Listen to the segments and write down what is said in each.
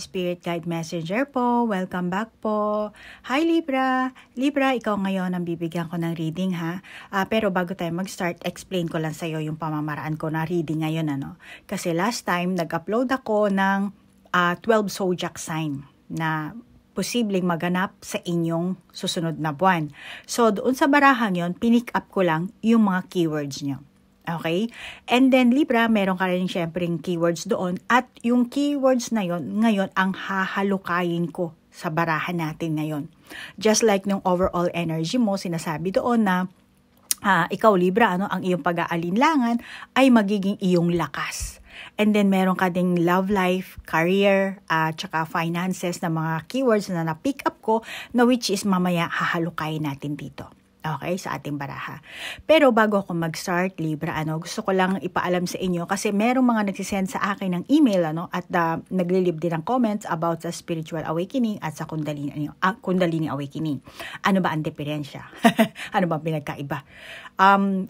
Spirit Guide Messenger po. Welcome back po. Hi Libra. Libra, ikaw ngayon ang bibigyan ko ng reading ha. Pero bago tayo mag-start, explain ko lang sa iyo yung pamamaraan ko na reading ngayon Kasi last time nag-upload ako ng 12 zodiac sign na posibleng maganap sa inyong susunod na buwan. So doon sa barahang yon, pinick up ko lang yung mga keywords nyo. Okay? And then Libra, meron ka rin syempreng keywords doon at yung keywords na yon ngayon ang hahalukayin ko sa barahan natin ngayon. Just like nung overall energy mo, sinasabi doon na ikaw Libra, ang iyong pag-aalinlangan ay magiging iyong lakas. And then meron ka ding love life, career, tsaka finances na mga keywords na na-pick up ko na which is mamaya hahalukayin natin dito. Okay, sa ating baraha. Pero bago ako mag-start, Libra, gusto ko lang ipaalam sa inyo kasi merong mga nagsisend sa akin ng email, at naglilib din ng comments about sa spiritual awakening at sa Kundalini awakening. Ano ba ang diferensya? Ano ba ang pinagkaiba?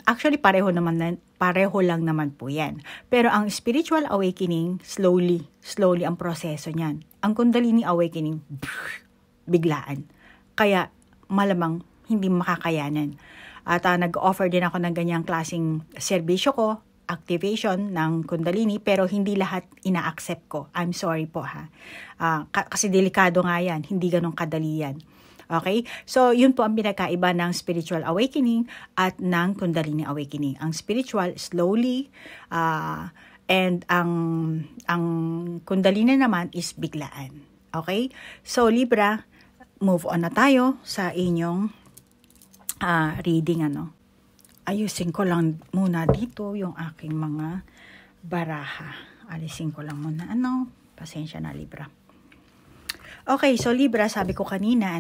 Actually, pareho lang naman po yan. Pero ang spiritual awakening, slowly ang proseso niyan. Ang Kundalini awakening, biglaan. Kaya, malamang hindi makakayanan. At nag-offer din ako ng ganyang klaseng serbisyo ko, activation ng Kundalini, pero hindi lahat ina-accept ko. I'm sorry po ha. Kasi delikado nga yan, hindi ganun kadali yan. Okay? So, yun po ang pinakaiba ng spiritual awakening at ng Kundalini awakening. Ang spiritual, slowly, and ang Kundalini naman is biglaan. Okay? So, Libra, move on na tayo sa inyong reading Ayusin ko lang muna dito yung aking mga baraha. Alisin ko lang muna pasensya na Libra. Okay, so Libra, sabi ko kanina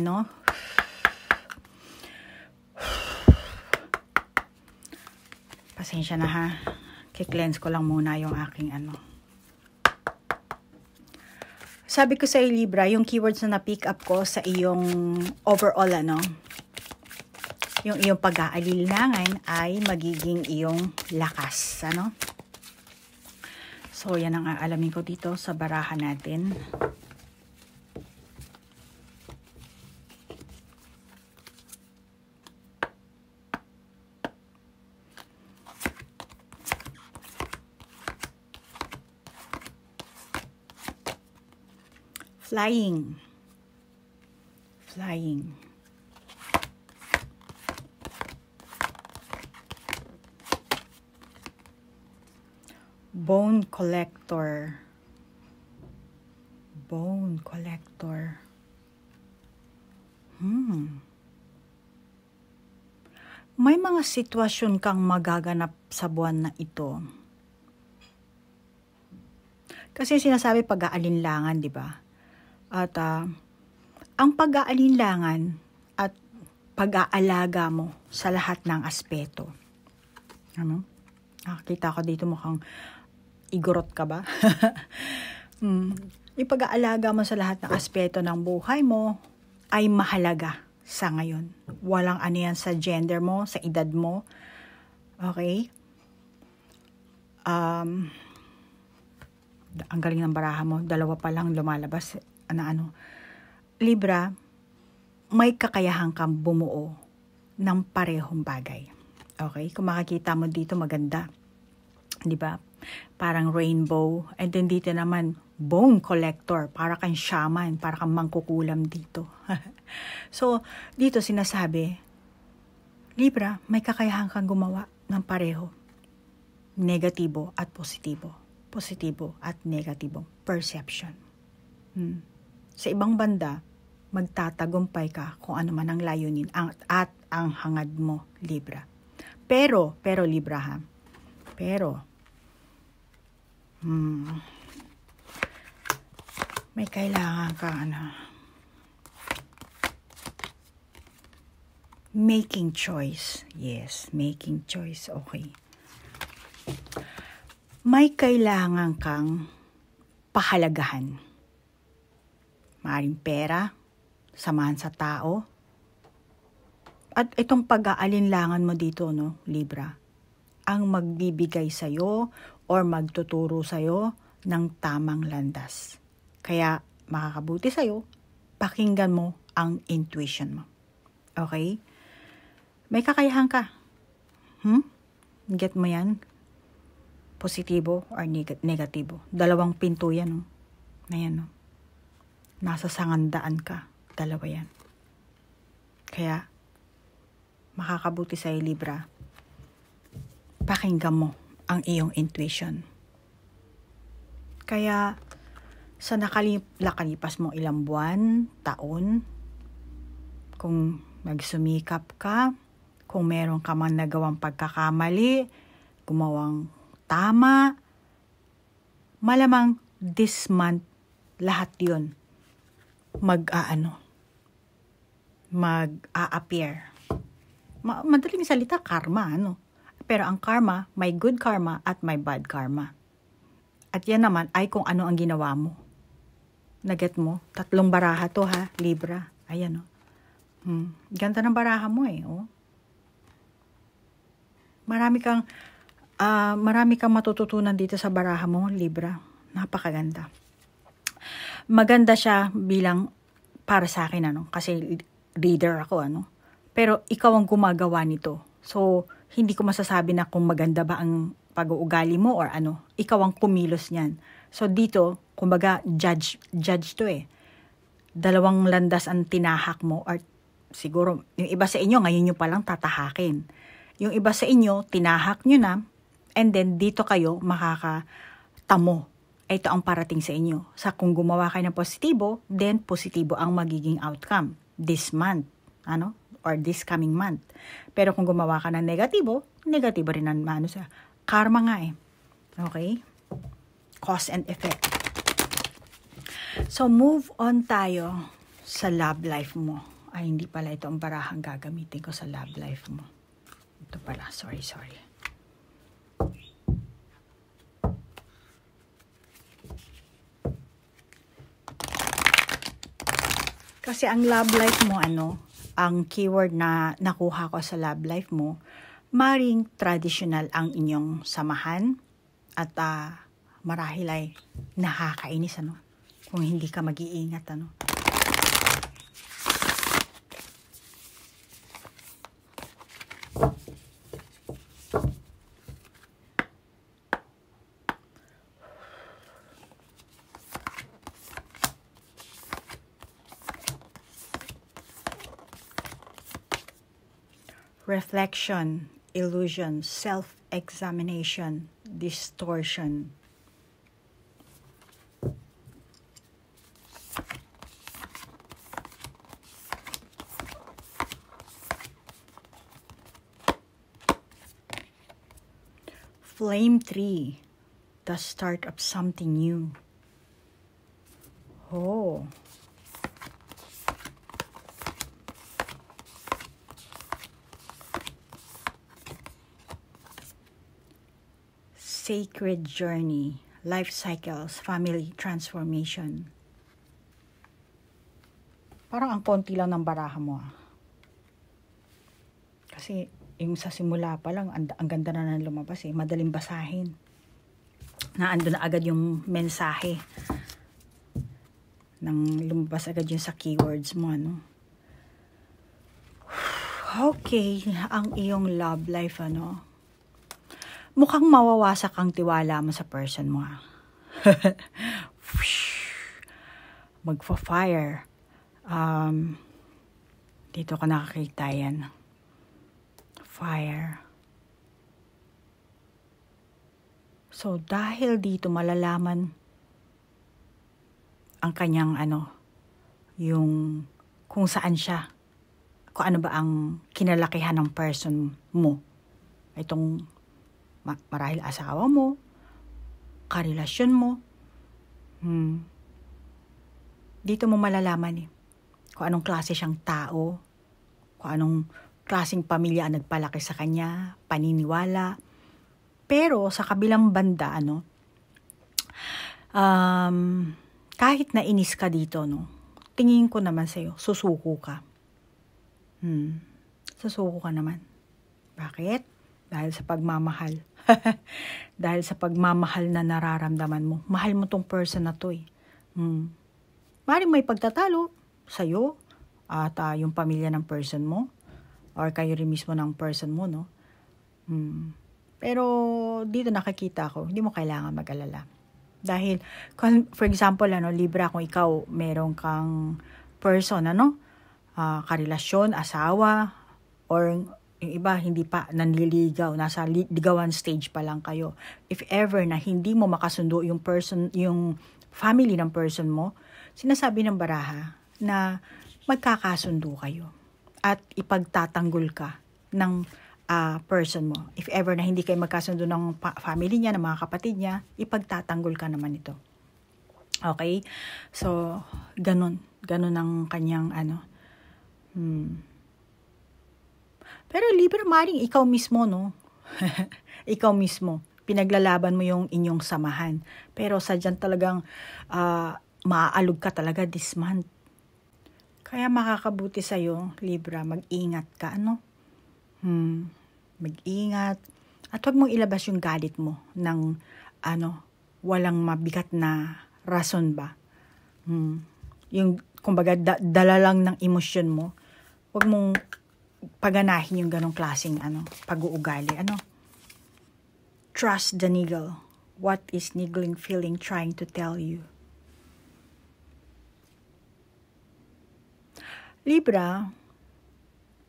pasensya na ha. Ki-cleanse ko lang muna yung aking Sabi ko sa Libra, yung keywords na na-pick up ko sa iyong overall yung iyong pag-aalilangan ay magiging iyong lakas, So, yan ang aalamin ko dito sa baraha natin. Flying. Bone collector. May mga sitwasyon kang magaganap sa buwan na ito. Kasi sinasabi pag-aalinlangan, di ba? At ang pag-aalinlangan at pag-aalaga mo sa lahat ng aspeto. Nakakita ko dito mukhang igorot ka ba? Yung pag-aalaga mo sa lahat ng aspeto ng buhay mo ay mahalaga sa ngayon. Walang yan sa gender mo, sa edad mo. Okay? Ang galing ng baraha mo. 2 pa lang lumalabas. Libra, may kakayahan kang bumuo ng parehong bagay. Okay? Kung makikita mo dito, maganda. Di ba? Parang rainbow. And then dito naman, bone collector. Para kang shaman. Para kang mangkukulam dito. So, dito sinasabi, Libra, may kakayahan kang gumawa ng pareho. Negatibo at positibo. Positibo at negatibo. Perception. Sa ibang banda, magtatagumpay ka kung ano man ang layunin at ang hangad mo, Libra. Pero Libra ha, may kailangan ka making choice. Yes, making choice. Okay. May kailangan kang pahalagahan. Maaaring pera, samahan sa tao. At itong pag-aalinlangan mo dito, Libra, ang magbibigay sa'yo or magtuturo sa'yo ng tamang landas. Kaya makakabuti sa'yo, pakinggan mo ang intuition mo. Okay? May kakayahan ka. Get mo yan? Positibo or negatibo. Dalawang pinto yan. Ayan. Nasa sangandaan ka. Dalawa yan. Kaya, makakabuti sa'yo, Libra. Pakinggan mo ang iyong intuition. Kaya, sa nakalipas mo ilang buwan, taon, kung nagsumikap ka, kung meron ka man nagawang pagkakamali, gumawang tama, malamang this month, lahat yun, mag-a-appear. Madaling salita, karma, Pero ang karma, may good karma at may bad karma. At yan naman ay kung ano ang ginawa mo. Naget mo? 3 baraha to ha, Libra. Ayan Ganda ng baraha mo Marami kang matututunan dito sa baraha mo, Libra. Napakaganda. Maganda siya bilang para sa akin, kasi reader ako, Pero ikaw ang gumagawa nito. So, hindi ko masasabi na kung maganda ba ang pag-uugali mo or ikaw ang kumilos niyan. So dito, kumbaga judge to 2 landas ang tinahak mo or siguro yung iba sa inyo ngayon nyo palang tatahakin. Yung iba sa inyo tinahak nyo na and then dito kayo makakatamo. Ito ang parating sa inyo. Sa kung gumawa kayo ng positibo, then positibo ang magiging outcome this month, or this coming month. Pero kung gumawa ka ng negatibo rin ang sa karma nga Okay? Cause and effect. So, move on tayo sa love life mo. Ay, hindi pala ito ang barahang gagamitin ko sa love life mo. Ito pala. Sorry. Kasi ang love life mo, ang keyword na nakuha ko sa love life mo, maring traditional ang inyong samahan at marahil ay nakakainis kung hindi ka mag-iingat reflection, illusion, self-examination, distortion. Flame 3, the start of something new. Sacred journey, life cycles, family transformation. Parang ang konti lang ng baraha mo. Kasi yung sa simula pa lang, ang ganda na lumabas madaling basahin. Naandun na agad yung mensahe. Nang lumabas agad yung sa keywords mo, Okay, ang iyong love life, mukhang mawawasak ang tiwala mo sa person mo, Magfa-fire. Dito ka nakakita yan. Fire. So, dahil dito malalaman ang kanyang yung kung saan siya, kung ano ba ang kinalakihan ng person mo. Itong marahil asawa mo, karelasyon mo. Dito mo malalaman kung anong klase siyang tao, kung anong klaseng pamilya ang nagpalaki sa kanya, paniniwala. Pero sa kabilang banda, kahit na inis ka dito, tingin ko naman sa'yo, susuko ka. Susuko ka naman. Bakit? Dahil sa pagmamahal. Dahil sa pagmamahal na nararamdaman mo. Mahal mo tong person na to Maaaring may pagtatalo sa'yo at yung pamilya ng person mo or kayo rin mismo ng person mo, no? Pero dito nakikita ko, hindi mo kailangan mag-alala. Dahil, for example, Libra, kung ikaw meron kang person, karelasyon, asawa, or yung iba hindi pa nanliligaw, nasa ligawan stage pa lang kayo. If ever na hindi mo makasundo yung family ng person mo, sinasabi ng baraha na magkakasundo kayo at ipagtatanggol ka ng person mo. If ever na hindi kayo magkasundo ng family niya, ng mga kapatid niya, ipagtatanggol ka naman ito. Okay? So, ganun ang kanyang Pero Libra, maring ikaw mismo, no? Ikaw mismo, pinaglalaban mo yung inyong samahan. Pero sadyan talagang maaalog ka talaga this month. Kaya makakabuti sa'yo, Libra, mag-ingat ka, mag-ingat. At huwag mong ilabas yung galit mo ng, walang mabigat na rason ba. Yung, kumbaga, dala lang ng emosyon mo. Huwag mong paganahin yung ganong klaseng pag-uugali. Trust the niggle. What is niggling feeling trying to tell you? Libra,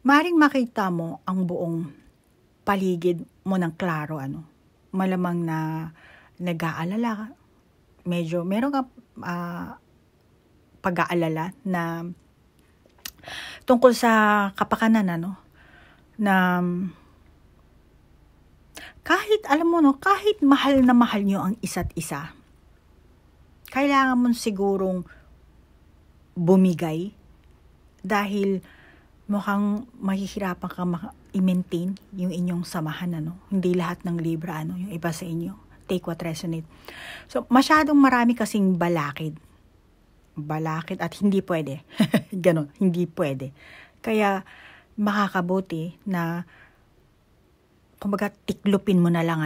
maring makita mo ang buong paligid mo ng klaro. Malamang na nag-aalala. Medyo meron ka pag-aalala na tungkol sa kapakanan, na kahit, kahit mahal na mahal nyo ang isa't isa, kailangan mo sigurong bumigay dahil mukhang mahihirapan ka i-maintain yung inyong samahan, Hindi lahat ng Libra, yung iba sa inyo. Take what resonate. So, masyadong marami kasing balakid at hindi pwede. Ganon, hindi pwede. Kaya makakabuti na kumbaga tiklupin mo na lang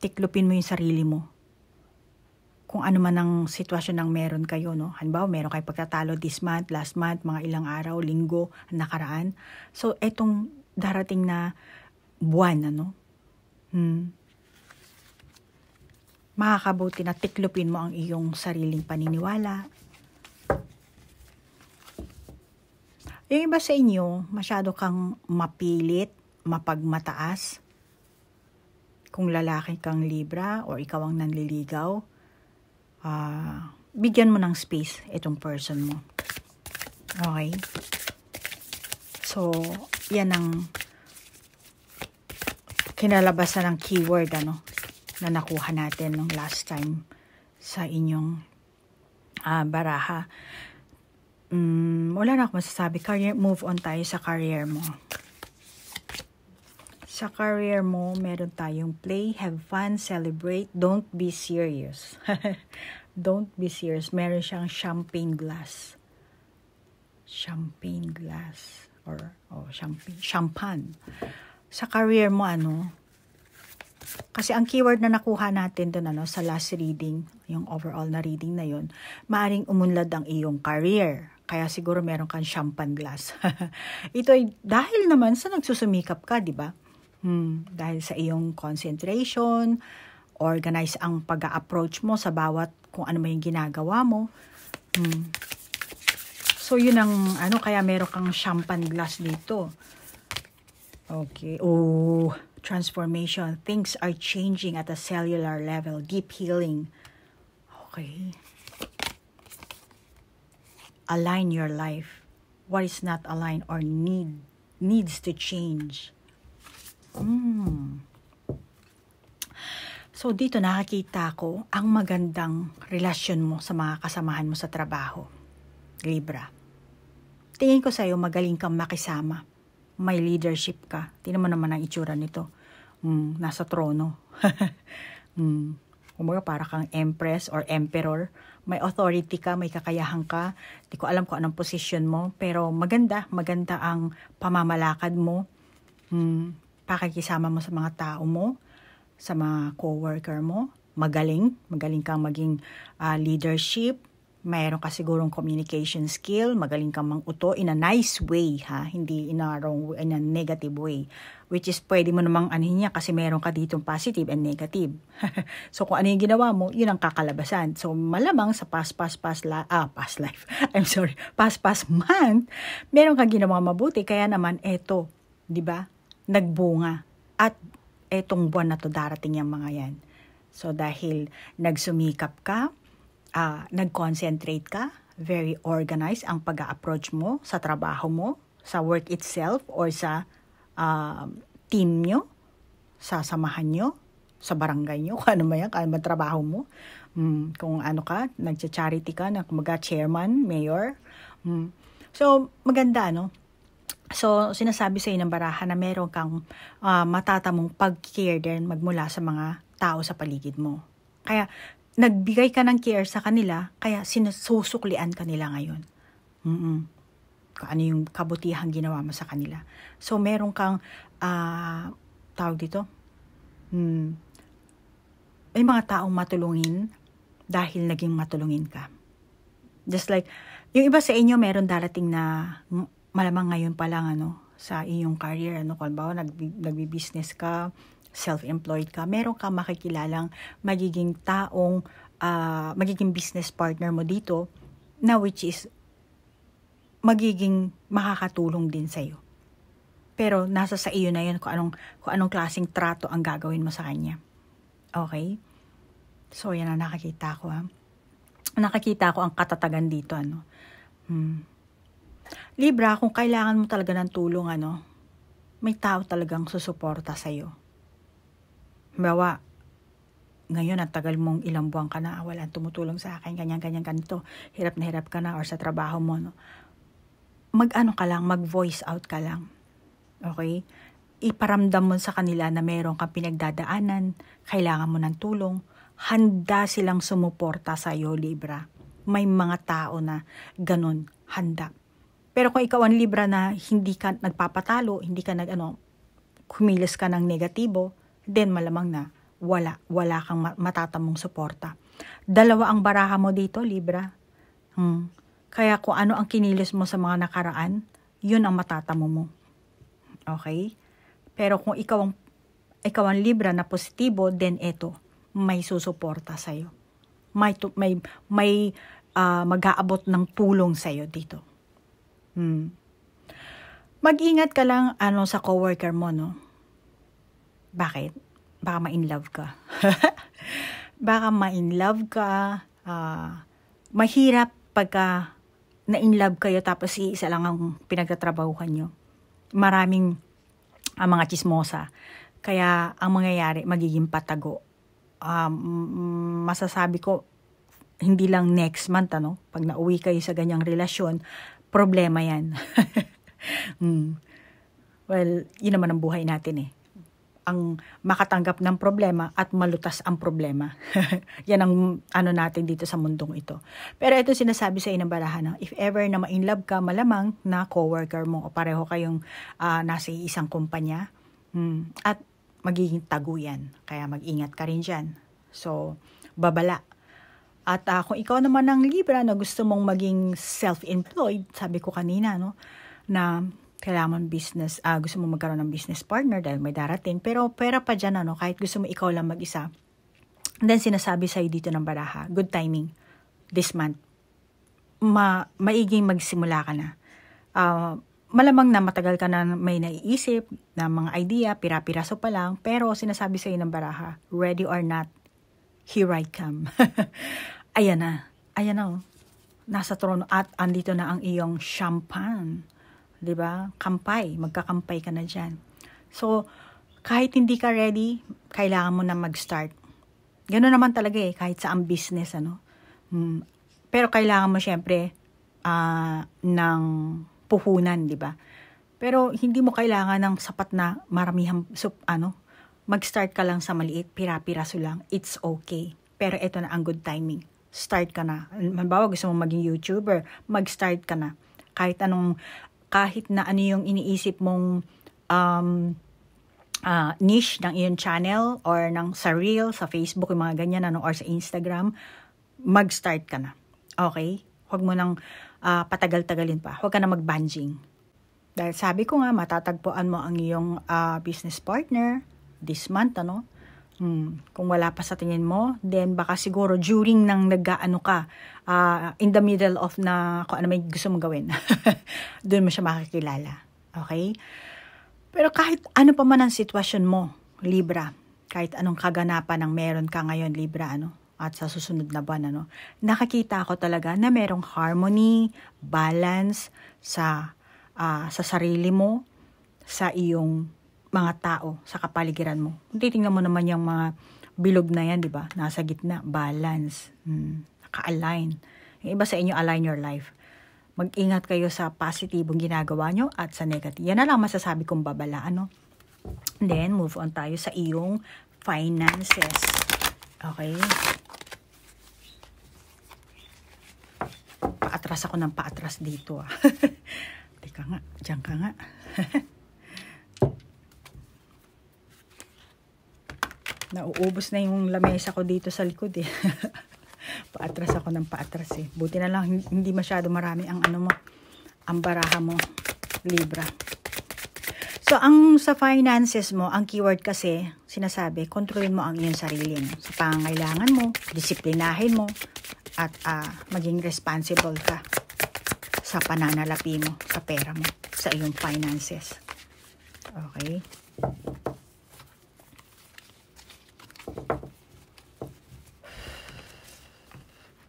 tiklupin mo yung sarili mo. Kung ano man ang sitwasyon ng meron kayo, Halimbawa, meron kayo pagtatalo this month, last month, mga ilang araw, linggo, nakaraan. So, etong darating na buwan, makakabuti na tiklupin mo ang iyong sariling paniniwala. Yung iba sa inyo, masyado kang mapilit, mapagmataas. Kung lalaki kang Libra or ikaw ang nanliligaw, bigyan mo ng space itong person mo. Okay? So, yan ang kinalabasan ng keyword, na nakuha natin nung last time sa inyong baraha. Wala na akong masasabi. Career, move on tayo sa career mo. Sa career mo, meron tayong play, have fun, celebrate, don't be serious. Don't be serious. Meron siyang champagne glass. Champagne glass. Champagne. Sa career mo, kasi ang keyword na nakuha natin doon sa last reading, yung overall na reading na yun, maaring umunlad ang iyong career. Kaya siguro meron kang champagne glass. Ito ay dahil naman sa nagsusumikap ka, di ba? Dahil sa iyong concentration, organize ang pag-a-approach mo sa bawat kung ano may ginagawa mo. So yun ang kaya meron kang champagne glass dito. Okay. Transformation. Things are changing at a cellular level. Deep healing. Okay. Align your life. What is not aligned or needs to change. So, dito nakakita ko ang magandang relasyon mo sa mga kasamahan mo sa trabaho. Libra. Tingin ko sa'yo, magaling kang makisama. May leadership ka. Tingnan mo naman ang itsura nito. Nasa trono. Kumbaga para kang empress or emperor. May authority ka, may kakayahan ka. Di ko alam kung anong position mo. Pero maganda ang pamamalakad mo. Pakikisama mo sa mga tao mo. Sa mga co-worker mo. Magaling kang maging leadership. mayroon ka sigurong communication skill, magaling kang manguto in a nice way, ha? Hindi in a wrong, in a negative way. Which is, pwede mo namang anuhin niya kasi meron ka ditong positive and negative. So, kung ano yung ginawa mo, yun ang kakalabasan. So, malamang sa past life, I'm sorry, past month, meron kang ginawa mabuti, kaya naman, eto, di ba? Nagbunga. At etong buwan na to, darating yung mga yan. So, dahil nagsumikap ka, nag-concentrate ka, very organized ang pag-a-approach mo sa trabaho mo, sa work itself, or sa team nyo, sa samahan nyo, sa barangay nyo, kung ano man yan, kung ano trabaho mo. Kung ano ka, nagcha-charity ka, chairman, mayor. So, maganda, no? So, sinasabi sa ng baraha na meron kang matatamong pag-care din magmula sa mga tao sa paligid mo. Kaya, nagbigay ka ng care sa kanila, kaya sinususuklian ka nila ngayon. Kung ano yung kabutihang ginawa mo sa kanila. So, meron kang, tawag dito, may mga taong matulungin dahil naging matulungin ka. Just like, yung iba sa inyo, meron darating na, malamang ngayon pa lang, sa iyong career, kung ba, nagbi-business ka, self-employed ka, meron ka makikilalang magiging taong, magiging business partner mo dito, na which is, magiging makakatulong din sa'yo. Pero nasa sa iyo na yun kung anong klaseng trato ang gagawin mo sa kanya. Okay? So, yan ang nakakita ko, ha. Nakakita ko ang katatagan dito, Libra, kung kailangan mo talaga ng tulong, may tao talagang susuporta sa'yo. Bawa, ngayon, ang tagal mong ilang buwan ka na, walang tumutulong sa akin, ganyan, ganito, hirap na hirap ka na, or sa trabaho mo, mag-ano ka lang, mag-voice out ka lang. Okay? Iparamdam mo sa kanila na meron kang pinagdadaanan, kailangan mo ng tulong, handa silang sumuporta sa'yo, Libra. May mga tao na ganun, handa. Pero kung ikaw ang Libra na hindi ka nagpapatalo, hindi ka kumilos ka ng negatibo, then malamang na wala kang matatamong suporta. Dalawa ang baraha mo dito, Libra. Kaya kung ano ang kinilos mo sa mga nakaraan, yun ang matatamo mo. Okay? Pero kung ikaw ang Libra na positibo, then eto, may susuporta sa'yo. May mag-aabot ng tulong sa'yo dito. Mag-ingat ka lang sa coworker mo, no? Bakit? Baka ma-in-love ka. Baka ma-in-love ka. Mahirap pagka na-in-love kayo tapos isa lang ang pinagtatrabahuhan nyo. Maraming mga chismosa. Kaya ang mangyayari, magiging patago. Masasabi ko, hindi lang next month, pag nauwi kayo sa ganyang relasyon, problema yan. Well, yun naman ang buhay natin ang makatanggap ng problema at malutas ang problema. Yan ang natin dito sa mundong ito. Pero ito sinasabi sa inang barahan, if ever na ma-inlove ka, malamang na coworker mo o pareho kayong nasa isang kumpanya, at magiging taguyan. Kaya mag-ingat ka rin dyan. So, babala. At kung ikaw naman ang Libra na gusto mong maging self-employed, sabi ko kanina, na kailangan business, gusto mo magkaroon ng business partner dahil may darating, pero pera pa dyan, kahit gusto mo ikaw lang mag-isa. And then sinasabi sa'yo dito ng baraha, good timing, this month, maiging magsimula ka na. Malamang na matagal ka na may naiisip na mga idea, pira-piraso pa lang, pero sinasabi sa'yo ng baraha, ready or not, here I come. Ayan na, nasa trono at andito na ang iyong champagne. 'Di ba? Kampay, magkakampay ka na diyan. So, kahit hindi ka ready, kailangan mo na mag-start. Ganoon naman talaga kahit sa ang business, Pero kailangan mo syempre ng puhunan, 'di ba? Pero hindi mo kailangan ng sapat na maramihang mag-start ka lang sa maliit, pira-piraso lang. It's okay. Pero ito na ang good timing. Start ka na. Halimbawa, gusto mo maging YouTuber, mag-start ka na. Kahit na ano yung iniisip mong niche ng iyong channel or sa Reel, sa Facebook, yung mga ganyan, or sa Instagram, mag-start ka na. Okay? Huwag mo nang patagal-tagalin pa. Huwag ka na mag-bunging. Dahil sabi ko nga, matatagpuan mo ang iyong business partner this month, ano? Kung wala pa sa tingin mo, then baka siguro during nang nag-ano ka, in the middle of na kung ano may gusto mong gawin, doon mo siya makikilala. Okay? Pero kahit ano pa man ang sitwasyon mo, Libra, kahit anong kaganapan ang meron ka ngayon, Libra, ano? At sa susunod na buwan, ano? Nakakita ako talaga na merong harmony, balance sa sarili mo, sa iyong mga tao, sa kapaligiran mo. Kung titingnan mo naman yung mga bilog na yan, di ba? Nasa gitna, balance, naka-align. Yung iba sa inyo, align your life. Mag-ingat kayo sa positibong ginagawa nyo at sa negative. Yan na lang masasabi kong babala, ano? Then, move on tayo sa iyong finances. Okay? Paatras ako ng paatras dito, Teka nga, diyan ka nga. Nauubos na yung lamesa ko dito sa likod, Paatras ako ng paatras, Buti na lang, hindi masyado marami ang ang baraha mo, Libra. So, sa finances mo, ang keyword kasi, sinasabi, kontrolin mo ang iyong sarili mo. Sa pangangailangan mo, disiplinahin mo, at maging responsible ka sa pananalapi mo, sa pera mo, sa iyong finances. Okay?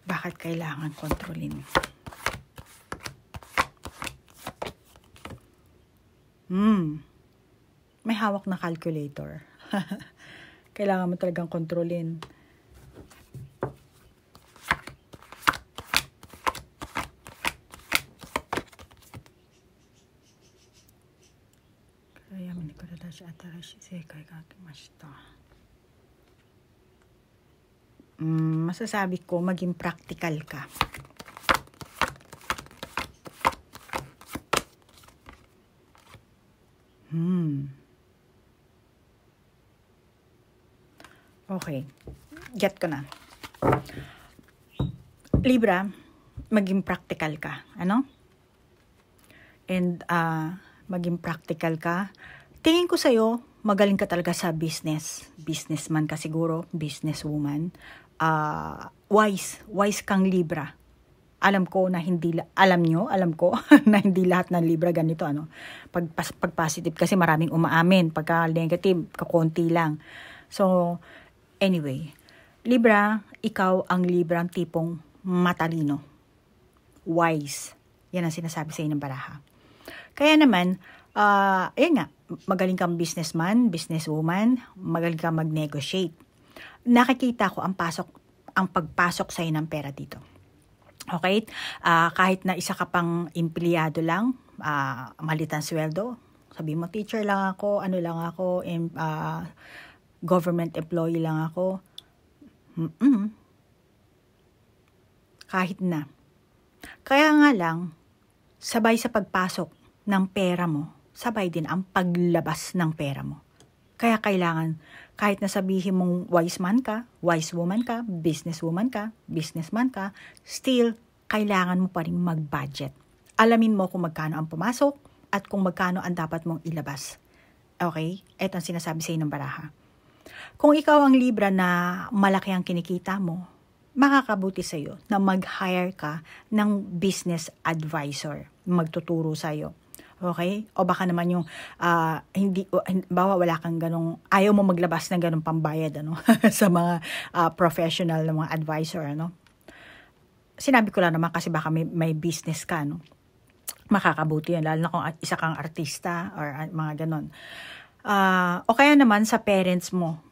Bakit kailangan kontrolin? May hawak na calculator. Kailangan mo talagang kontrolin. Kaya manikuradashi atarashi seikai ga akimashita. Masasabi ko, maging practical ka. Okay. Get ko na. Libra, maging practical ka. Ano? And, maging practical ka. Tingin ko sa'yo, magaling ka talaga sa business. Businessman ka siguro, businesswoman. Wise kang Libra. Alam ko na alam ko na hindi lahat ng Libra ganito, ano. Pag positive kasi maraming umaamin, pagka negative, kakonti lang. So, anyway, Libra, ikaw ang Libra ang tipong matalino. Wise. Yan ang sinasabi sa inyo ng baraha. Kaya naman, ayan nga, magaling kang businessman, businesswoman, magaling kang mag-negotiate. Nakikita ko ang pagpasok sa ng pera dito. Okay? Kahit na isa ka pang empleyado lang, maliit ang sweldo, sabi mo, teacher lang ako, government employee lang ako. Kahit na. Kaya nga lang, sabay sa pagpasok ng pera mo, sabay din ang paglabas ng pera mo. Kaya kailangan, kahit na sabihin mong wise man ka, wise woman ka, businesswoman ka, businessman ka, still, kailangan mo pa rin mag-budget. Alamin mo kung magkano ang pumasok at kung magkano ang dapat mong ilabas. Okay? Ito ang sinasabi sa inyo ng baraha. Kung ikaw ang Libra na malaki ang kinikita mo, makakabuti sa iyo na mag-hire ka ng business advisor, magtuturo sa iyo. Okay? O baka naman yung bawa wala kang ganong, ayaw mo maglabas ng ganong pambayad, ano, sa mga professional na mga advisor, ano. Sinabi ko lang naman kasi baka may business ka, no. Makakabuti yan, lalo na kung isa kang artista or mga ganon. O kaya naman sa parents mo,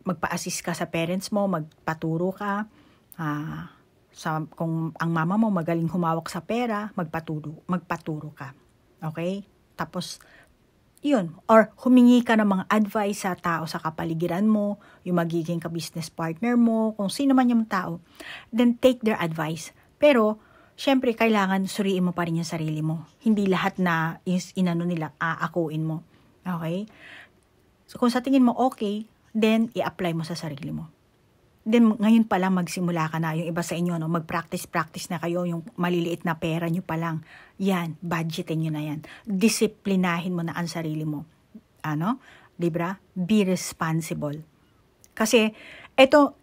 magpa-assist ka sa parents mo, magpaturo ka, kung ang mama mo magaling humawak sa pera, magpaturo ka. Okay? Tapos, yun. Or humingi ka ng mga advice sa tao sa kapaligiran mo, yung magiging ka-business partner mo, kung sino man yung tao. Then, take their advice. Pero, syempre, kailangan suriin mo pa rin yung sarili mo. Hindi lahat na nila, aakuin mo. Okay? So, kung sa tingin mo okay, then, i-apply mo sa sarili mo. then ngayon pa lang magsimula ka na. Yung iba sa inyo, no, mag-practice na kayo, yung maliliit na pera nyo pa lang. Yan, budgetin nyo na yan. Disiplinahin mo na ang sarili mo. Ano? Libra? Be responsible. Kasi, eto,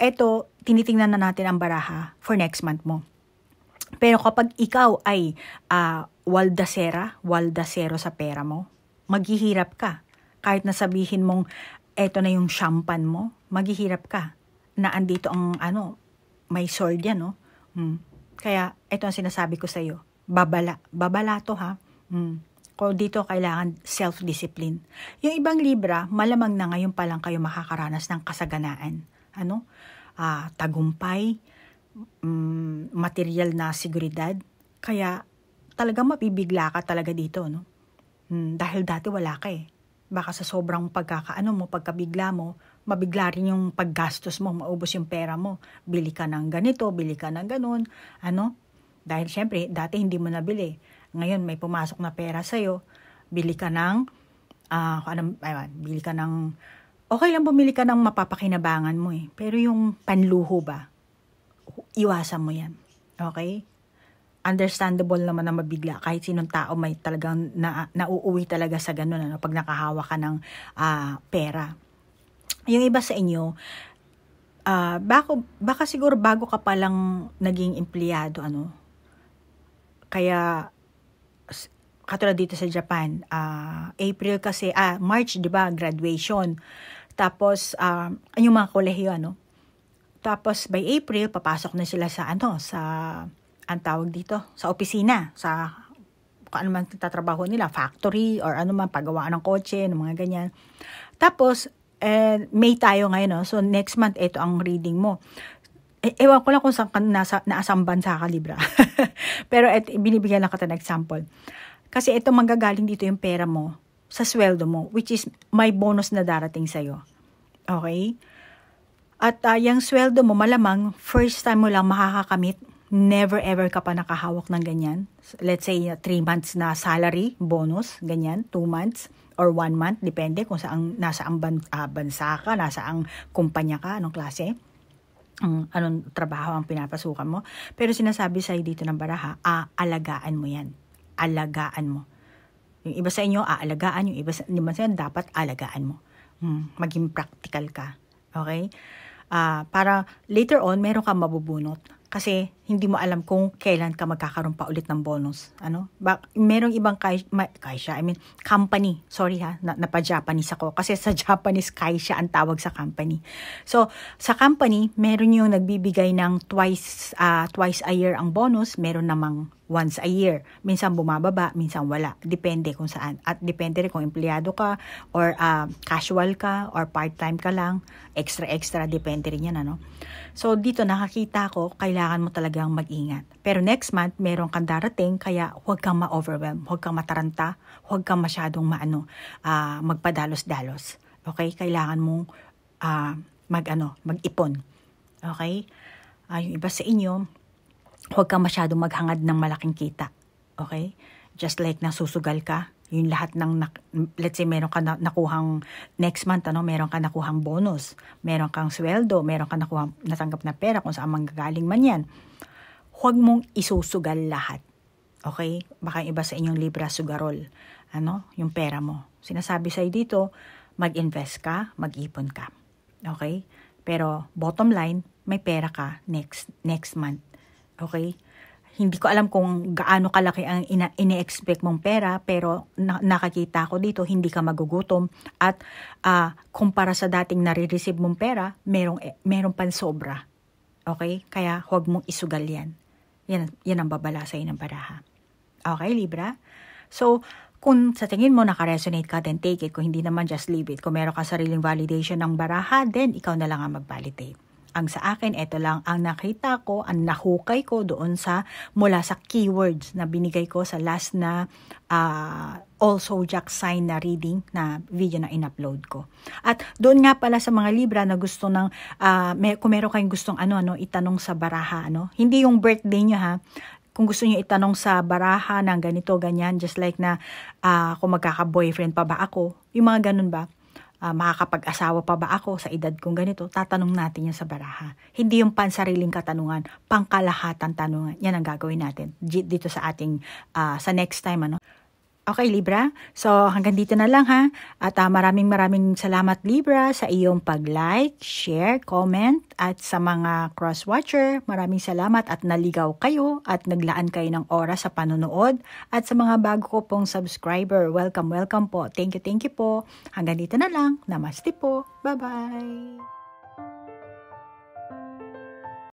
tinitingnan na natin ang baraha for next month mo. Pero kapag ikaw ay waldasero sa pera mo, maghihirap ka. Kahit na sabihin mong, eto na yung champagne mo, maghihirap ka. Na andito ang, may sword yan, no? Kaya, ito ang sinasabi ko sa iyo. Babala to, ha? Kung dito, kailangan self-discipline. Yung ibang Libra, malamang na ngayon pa lang kayo makakaranas ng kasaganaan. Tagumpay, material na seguridad. Kaya, talagang mapibigla ka talaga dito, no? Dahil dati wala ka eh. Baka sa sobrang pagkabigla mo, mabigla rin yung paggastos mo, maubos yung pera mo. Bili ka ng ganito, bili ka ng ganun. Dahil syempre, dati hindi mo nabili. Ngayon, may pumasok na pera sa'yo. Bili ka ng, okay lang bumili ka ng mapapakinabangan mo eh. Pero yung panluho ba, iwasan mo yan. Okay? Understandable naman na mabigla. Kahit sinong tao may talagang nauuwi talaga sa ganun, pag nakahawa ka ng pera. Yung iba sa inyo, baka siguro bago ka palang naging empleyado, kaya, katulad dito sa Japan, April kasi, March, di ba, graduation. Tapos, yung mga kolehiyo, Tapos, by April, papasok na sila sa, ang tawag dito, sa opisina, sa kung ano man tatrabaho nila, factory, or ano man, paggawa ng kotse, ng mga ganyan. Tapos, May tayo ngayon, no? So, next month, ito ang reading mo. Ewan ko lang kung saan ka naasang bansa ka, Libra. Pero, binibigyan lang kita ng example. Kasi ito, manggagaling dito yung pera mo sa sweldo mo, which is may bonus na darating sa'yo. Okay? At yung sweldo mo, malamang, first time mo lang makakakamit, never ever ka pa nakahawak ng ganyan. Let's say 3 months na salary, bonus, ganyan, 2 months or 1 month, depende kung nasa ang bansa ka, nasa ang kumpanya ka, anong klase, anong trabaho ang pinapasukan mo. Pero sinasabi sa'yo dito ng baraha, alagaan mo yan. Alagaan mo. Yung iba sa inyo, aalagaan, yung iba sa inyo, dapat alagaan mo. Maging practical ka. Okay? Para later on, meron ka mabubunot. Kasi hindi mo alam kung kailan ka magkakaroon pa ulit ng bonus. Merong ibang company. Sorry ha, napa-Japanese ako. Kasi sa Japanese, kaisha ang tawag sa company. So, sa company, meron yung nagbibigay ng twice a year ang bonus. Meron namang once a year. Minsan bumababa, minsan wala. Depende kung saan. At depende rin kung empleyado ka, or casual ka, or part-time ka lang. Extra, depende rin yan, So, dito nakakita ko, kailangan mo talagang mag-ingat. Pero next month, meron kang darating, kaya huwag kang ma-overwhelm, huwag kang mataranta, huwag kang masyadong magpadalos-dalos. Okay? Kailangan mong mag-ipon. Okay? Yung iba sa inyo, huwag kang masyadong maghangad ng malaking kita. Okay? Just like nasusugal ka, yung lahat ng, let's say, meron ka nakuhang next month, meron ka nakuhang bonus, meron kang sweldo, meron ka natanggap na pera, kung saan manggagaling man yan. Huwag mong isusugal lahat. Okay? Baka yung iba sa inyong Libra sugarol. Yung pera mo. Sinasabi sa'yo dito, mag-invest ka, mag-ipon ka. Okay? Pero, bottom line, may pera ka next month. Okay? Hindi ko alam kung gaano kalaki ang ine-expect mong pera, pero nakakita ko dito, hindi ka magugutom. At kumpara sa dating nare-receive mong pera, merong pansobra. Okay? Kaya huwag mong isugal yan. Yan ang babala sa'yo ng baraha. Okay, Libra? So, kung sa tingin mo naka-resonate ka, then take it. Kung hindi naman, just leave it. Kung meron ka sariling validation ng baraha, then ikaw na lang ang mag-validate. Ang sa akin, ito lang ang nakita ko, ang nahukay ko doon mula sa keywords na binigay ko sa last na all zodiac sign na reading na video na in-upload ko. At doon nga pala sa mga Libra na gusto kung meron kayong gustong itanong sa baraha, hindi yung birthday nyo ha, kung gusto nyo itanong sa baraha ng ganito, ganyan, just like na kung magkaka-boyfriend pa ba ako, yung mga ganun ba, makakapag-asawa pa ba ako sa edad kong ganito, tatanong natin yan sa baraha. Hindi yung pansariling katanungan, pangkalahatan tanungan. Yan ang gagawin natin dito sa ating, sa next time, ano. Okay, Libra? So, hanggang dito na lang ha. At maraming salamat, Libra, sa iyong pag-like, share, comment, at sa mga cross-watcher, maraming salamat at naligaw kayo at naglaan kayo ng oras sa panonood. At sa mga bago ko pong subscriber, welcome po. Thank you po. Hanggang dito na lang. Namaste po. Bye-bye.